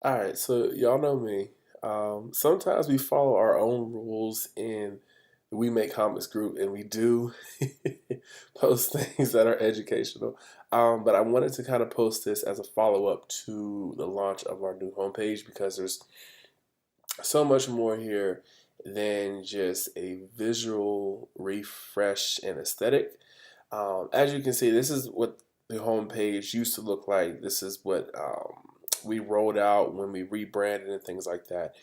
All right, so y'all know me. Sometimes we follow our own rules in the We Make Comics group, and we do post things that are educational. But I wanted to kind of post this as a follow up to the launch of our new homepage because there's so much more here than just a visual refresh and aesthetic. As you can see, this is what the homepage used to look like. This is what we rolled out when we rebranded and things like that.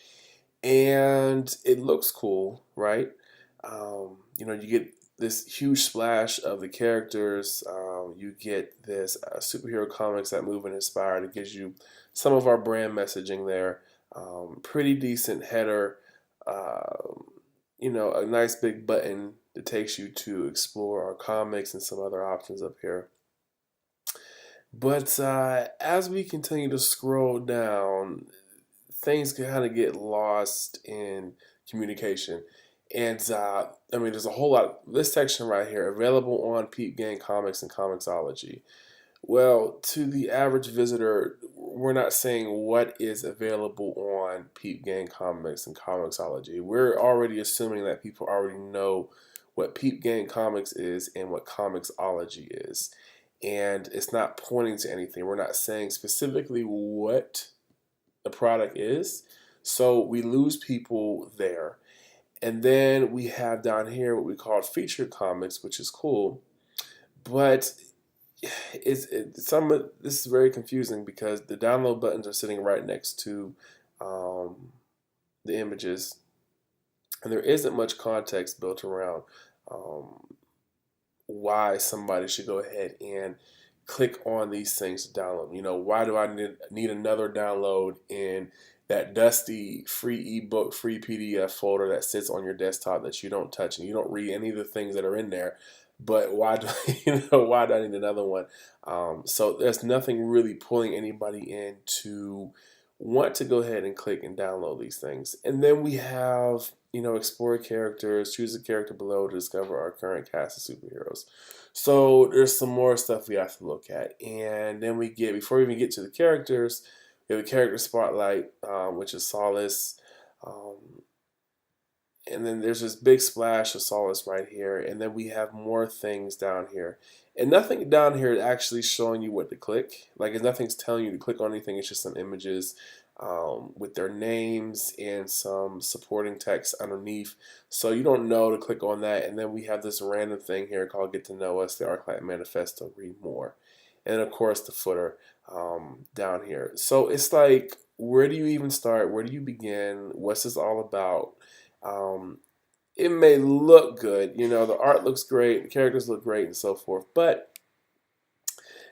And it looks cool, right? You get this huge splash of the characters. You get this superhero comics that move and inspire. It gives you some of our brand messaging there. Pretty decent header. A nice big button that takes you to explore our comics and some other options up here. But as we continue to scroll down, things can kind of get lost in communication. And there's a whole lot. This section right here, available on Peep Gang Comics and Comixology. Well, to the average visitor, we're not saying what is available on Peep Gang Comics and Comixology. We're already assuming that people already know what Peep Gang Comics is and what Comixology is. And it's not pointing to anything. We're not saying specifically what the product is. So we lose people there. And then we have down here what we call featured comics, which is cool. But this is very confusing because the download buttons are sitting right next to the images, and there isn't much context built around um, why somebody should go ahead and click on these things to download. Why do I need another download in that dusty free ebook, free PDF folder that sits on your desktop that you don't touch and you don't read any of the things that are in there? But why do why do I need another one? So there's nothing really pulling anybody in to want to go ahead and click and download these things. And then we have explore characters, choose a character below to discover our current cast of superheroes. So there's some more stuff we have to look at, and then before we even get to the characters, we have a character spotlight, which is Solace. Um, and then there's this big splash of Solace right here, and then we have more things down here. And nothing down here is actually showing you what to click. Like, nothing's telling you to click on anything. It's just some images with their names and some supporting text underneath. So you don't know to click on that. And then we have this random thing here called Get to Know Us, the ArcLight Manifesto, read more. And of course, the footer down here. So it's like, where do you even start? Where do you begin? What's this all about? Um, it may look good, the art looks great, the characters look great, and so forth, but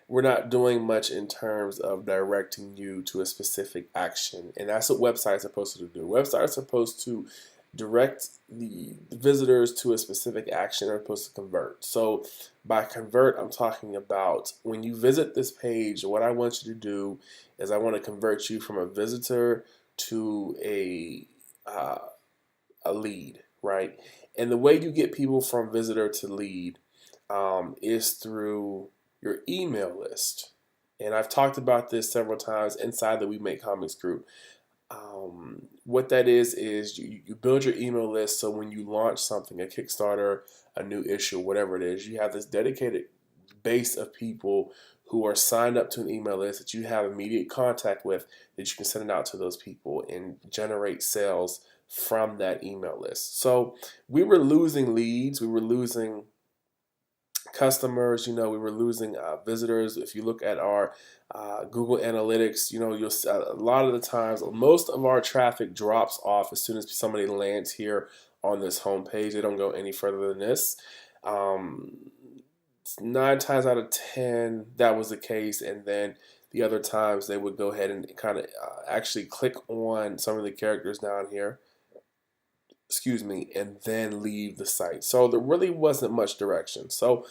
we're not doing much in terms of directing you to a specific action, and that's what websites are supposed to do. Websites are supposed to direct the visitors to a specific action. They're supposed to convert. So by convert, I'm talking about when you visit this page, what I want you to do is I want to convert you from a visitor to a lead, right? And the way you get people from visitor to lead is through your email list. And I've talked about this several times inside the We Make Comics group. What that is you build your email list so when you launch something, a Kickstarter, a new issue, whatever it is, you have this dedicated base of people who are signed up to an email list that you have immediate contact with, that you can send it out to those people and generate sales from that email list. So we were losing leads, we were losing customers, we were losing visitors. If you look at our Google Analytics, you'll see a lot of the times, most of our traffic drops off as soon as somebody lands here on this homepage. They don't go any further than this. 9 times out of 10, that was the case, and then the other times they would go ahead and kind of actually click on some of the characters down here, excuse me, and then leave the site. So there really wasn't much direction. So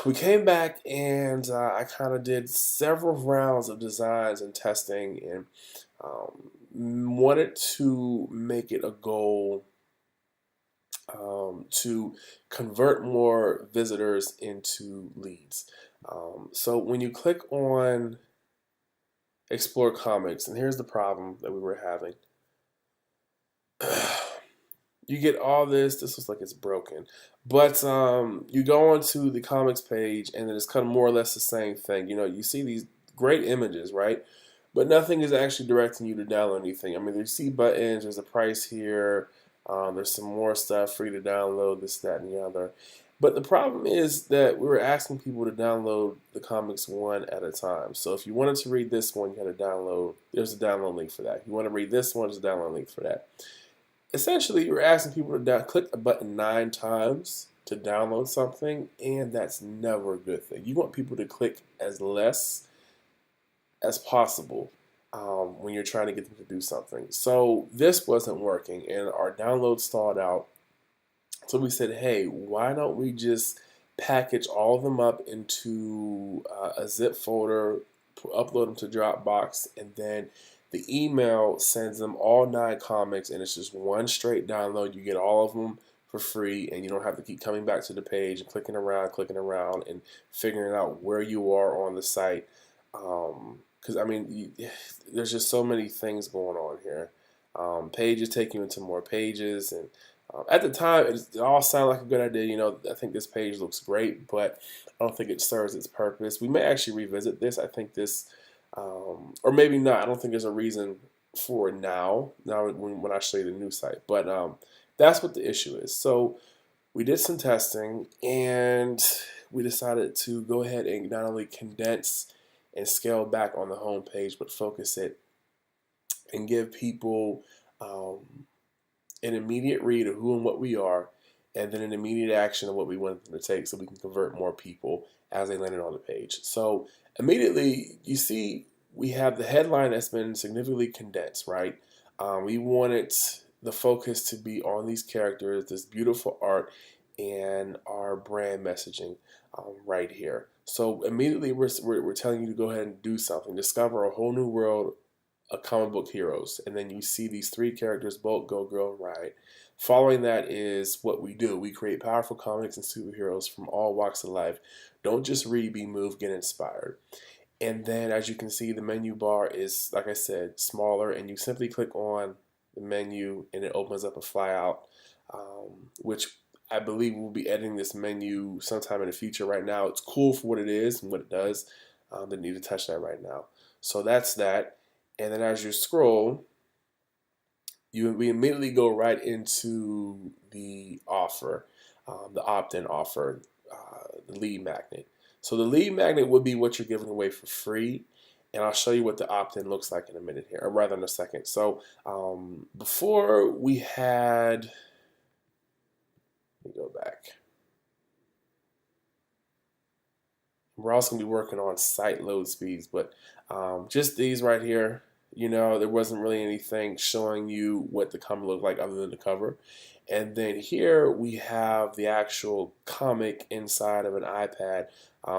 we came back and I kind of did several rounds of designs and testing and wanted to make it a goal to convert more visitors into leads. So when you click on explore comics. And here's the problem that we were having. You get all this. This looks like it's broken, but you go onto the comics page, and then it's kind of more or less the same thing. You see these great images, right? But nothing is actually directing you to download anything. I mean, you see buttons. There's a price here. There's some more stuff free to download. This, that, and the other. But the problem is that we were asking people to download the comics one at a time. So if you wanted to read this one, you had to download. There's a download link for that. If you want to read this one, there's a download link for that. Essentially, you're asking people to click the button 9 times to download something, and that's never a good thing. You want people to click as less as possible when you're trying to get them to do something. So this wasn't working, and our download stalled out. So we said, hey, why don't we just package all of them up into a zip folder, upload them to Dropbox, and then the email sends them all 9 comics, and it's just one straight download. You get all of them for free, and you don't have to keep coming back to the page and clicking around, and figuring out where you are on the site. Because I mean, there's just so many things going on here. Pages take you into more pages, and at the time, it all sounded like a good idea. I think this page looks great, but I don't think it serves its purpose. We may actually revisit this. I think this, or maybe not. I don't think there's a reason for it now when I show you the new site. But that's what the issue is. So we did some testing, and we decided to go ahead and not only condense and scale back on the home page, but focus it and give people an immediate read of who and what we are, and then an immediate action of what we want them to take so we can convert more people as they landed on the page. So immediately you see we have the headline that's been significantly condensed, right? We wanted the focus to be on these characters, this beautiful art, and our brand messaging right here. So immediately we're telling you to go ahead and do something, discover a whole new world of comic book heroes. And then you see these 3 characters, Bolt, Go, Girl, and Ride. Following that is what we do. We create powerful comics and superheroes from all walks of life. Don't just read, be moved, get inspired. And then as you can see, the menu bar is, like I said, smaller, and you simply click on the menu and it opens up a flyout, which I believe we'll be editing this menu sometime in the future. Right now, it's cool for what it is and what it does. Didn't need to touch that right now. So that's that. And then as you scroll, we immediately go right into the offer, the opt-in offer, the lead magnet. So the lead magnet would be what you're giving away for free. And I'll show you what the opt-in looks like in a minute here, or rather in a second. So before we had, let me go back. We're also going to be working on site load speeds, but just these right here, there wasn't really anything showing you what the cover looked like other than the cover. And then here we have the actual comic inside of an iPad.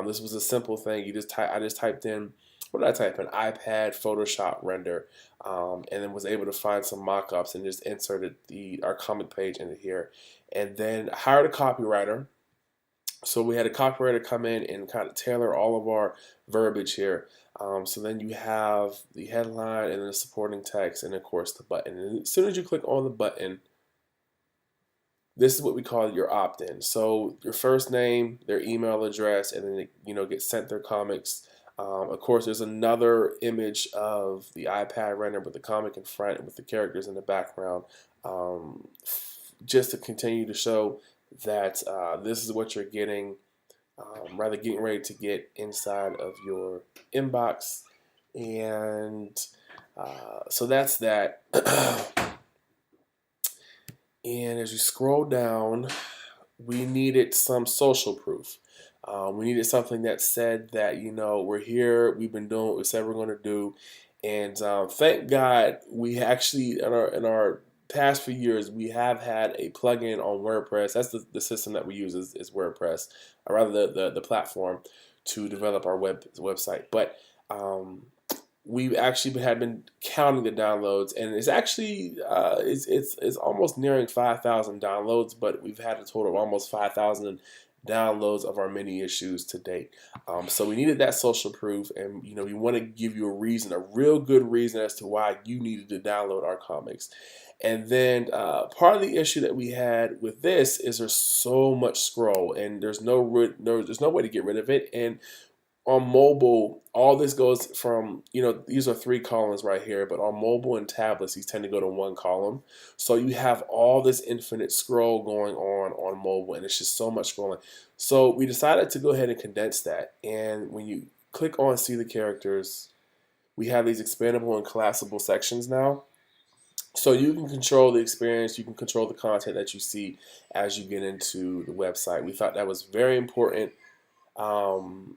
This was a simple thing. I just typed in, what did I type in? iPad Photoshop render, and then was able to find some mock-ups and just inserted our comic page into here. And then hired a copywriter. So we had a copywriter come in and kind of tailor all of our verbiage here. So then you have the headline and then the supporting text, and of course the button. And as soon as you click on the button, this is what we call your opt-in. So your first name, their email address, and then they, get sent their comics. Of course, there's another image of the iPad render with the comic in front and with the characters in the background, just to continue to show that this is what you're getting, rather getting ready to get inside of your inbox. And so that's that. And as you scroll down, we needed some social proof. We needed something that said that, we're here, we've been doing what we said we're going to do. And thank God we actually, in our past few years, we have had a plugin on WordPress. That's the system that we use is WordPress, or rather the platform to develop our website. But we actually had been counting the downloads, and it's actually it's almost nearing 5,000 downloads, but we've had a total of almost 5,000 downloads of our mini issues to date. So we needed that social proof, and we want to give you a reason, a real good reason as to why you needed to download our comics. And then part of the issue that we had with this is there's so much scroll, and there's no way to get rid of it. And on mobile, all this goes from, these are 3 columns right here, but on mobile and tablets, these tend to go to 1 column. So you have all this infinite scroll going on mobile, and it's just so much scrolling. So we decided to go ahead and condense that. And when you click on See the Characters, we have these expandable and collapsible sections now. So you can control the experience, you can control the content that you see as you get into the website. We thought that was very important. All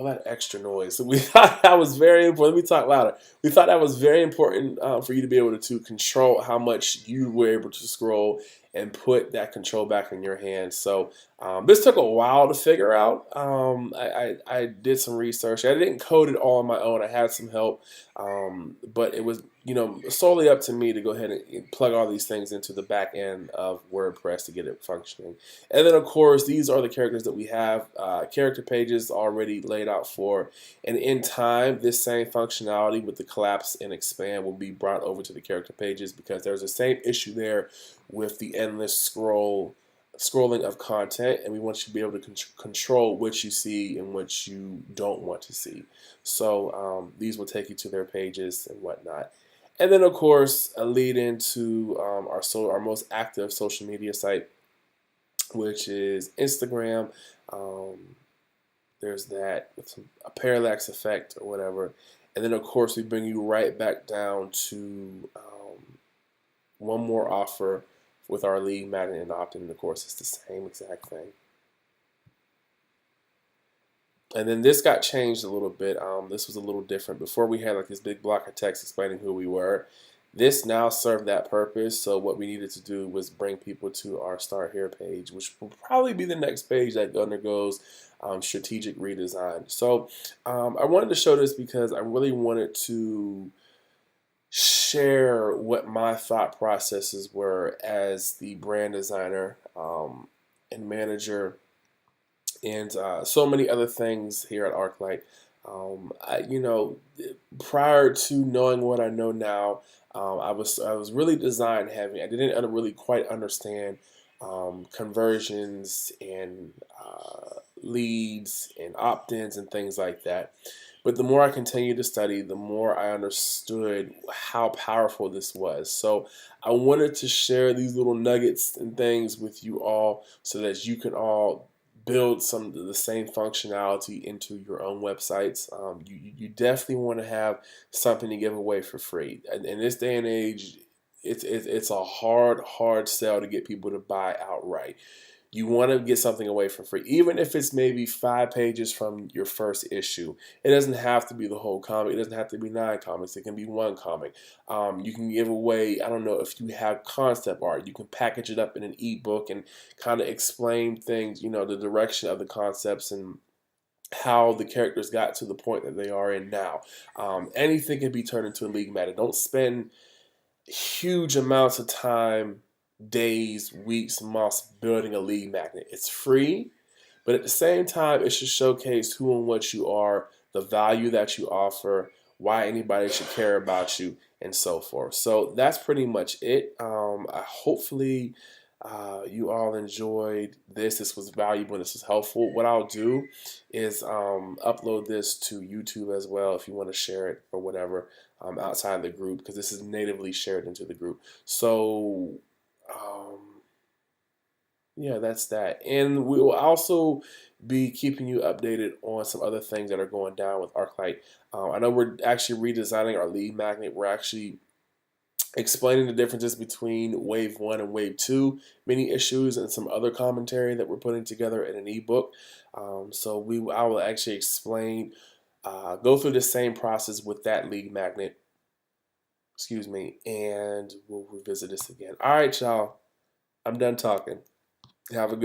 that extra noise. So we thought that was very important. Let me talk louder. We thought that was very important for you to be able to control how much you were able to scroll and put that control back in your hands. So this took a while to figure out. I did some research. I didn't code it all on my own. I had some help, but it was solely up to me to go ahead and plug all these things into the back end of WordPress to get it functioning. And then of course these are the characters that we have character pages already laid out for, and in time this same functionality with the collapse and expand will be brought over to the character pages, because there's the same issue there with the endless scrolling of content, and we want you to be able to control what you see and what you don't want to see. So these will take you to their pages and whatnot. And then of course a lead into our most active social media site, which is Instagram. There's that with a parallax effect or whatever. And then of course we bring you right back down to one more offer with our lead magnet and opt-in. Of course it's the same exact thing. And then this got changed a little bit. This was a little different. Before we had like this big block of text explaining who we were. This now served that purpose. So what we needed to do was bring people to our Start Here page, which will probably be the next page that undergoes strategic redesign. So I wanted to show this because I really wanted to share what my thought processes were as the brand designer and manager, and so many other things here at ArcLight. Prior to knowing what I know now, I was really design heavy. I didn't really quite understand conversions and leads and opt-ins and things like that. But the more I continued to study, the more I understood how powerful this was. So I wanted to share these little nuggets and things with you all so that you can all build some of the same functionality into your own websites. You definitely want to have something to give away for free. And in this day and age, it's a hard sell to get people to buy outright. You want to get something away for free, even if it's maybe 5 pages from your first issue. It doesn't have to be the whole comic. It doesn't have to be 9 comics. It can be 1 comic. You can give away, I don't know, if you have concept art, you can package it up in an ebook and kind of explain things, the direction of the concepts and how the characters got to the point that they are in now. Anything can be turned into a league matter. Don't spend huge amounts of time, days, weeks, months building a lead magnet. It's free, but at the same time, it should showcase who and what you are, the value that you offer, why anybody should care about you, and so forth. So that's pretty much it. Hopefully you all enjoyed this. This was valuable. This was helpful. What I'll do is upload this to YouTube as well if you want to share it or whatever outside the group, because this is natively shared into the group. So yeah, that's that. And we will also be keeping you updated on some other things that are going down with ArcLight. I know we're actually redesigning our lead magnet. We're actually explaining the differences between Wave 1 and Wave 2 mini issues and some other commentary that we're putting together in an ebook. So I will actually explain, go through the same process with that lead magnet, excuse me, and we'll revisit this again. All right, y'all. I'm done talking. Have a good one.